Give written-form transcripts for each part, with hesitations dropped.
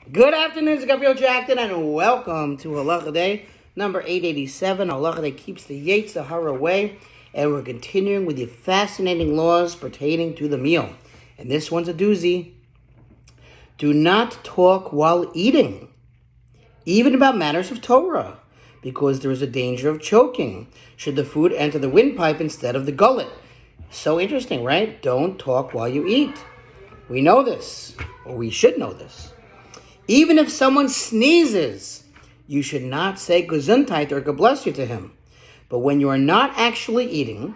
Good afternoon, it's Gavriel Jacknin, and welcome to Halacha Day, number 887. Halacha Day keeps the Yetzer Hara Away, and we're continuing with the fascinating laws pertaining to the meal. And this one's a doozy. Do not talk while eating, even about matters of Torah, because there is a danger of choking should the food enter the windpipe instead of the gullet. So interesting, right? Don't talk while you eat. We know this, or we should know this. Even if someone sneezes, you should not say gesundheit or God bless you to him. But when you are not actually eating,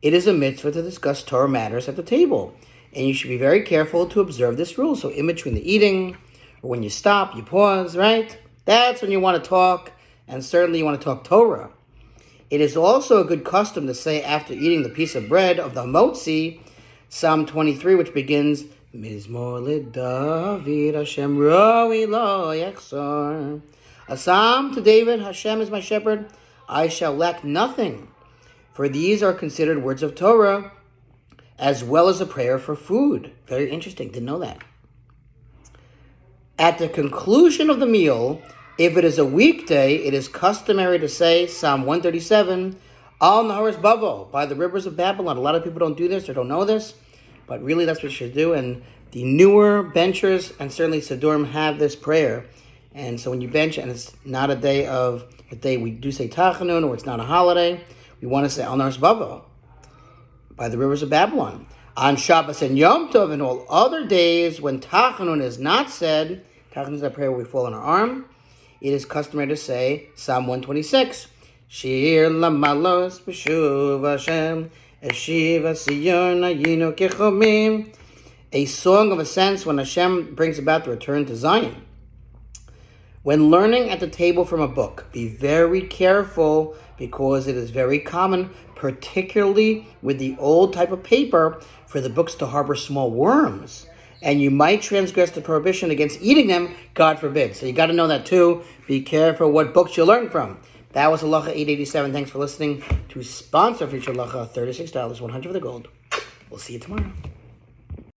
it is a mitzvah to discuss Torah matters at the table. And you should be very careful to observe this rule. So in between the eating, or when you stop, you pause, right? That's when you want to talk, and certainly you want to talk Torah. It is also a good custom to say after eating the piece of bread of the motzi, Psalm 23, which begins, Mizmor LeDavid, Hashem roi lo yechsor. A psalm to David, Hashem is my shepherd, I shall lack nothing. For these are considered words of Torah, as well as a prayer for food. Very interesting, didn't know that. At the conclusion of the meal, if it is a weekday, it is customary to say Psalm 137, Al Naharis Bavo, by the rivers of Babylon. A lot of people don't do this or don't know this, but really that's what you should do. And the newer benchers and certainly Sidurim have this prayer. And so when you bench and it's not a day we do say Tachanun, or it's not a holiday, we want to say Al Naharis Bavo, by the rivers of Babylon. On Shabbos and Yom Tov and all other days when Tachanun is not said, Tachanun is that prayer where we fall on our arm, it is customary to say Psalm 126. Shir lamalos b'shuv Hashem, eshiva siyon ayinu kechomim. A song of ascents when Hashem brings about the return to Zion. When learning at the table from a book, be very careful because it is very common, particularly with the old type of paper, for the books to harbor small worms. And you might transgress the prohibition against eating them, God forbid. So you got to know that too. Be careful what books you learn from. That was Halacha 887. Thanks for listening to sponsor Future Halacha, $36, 100 for the gold. We'll see you tomorrow.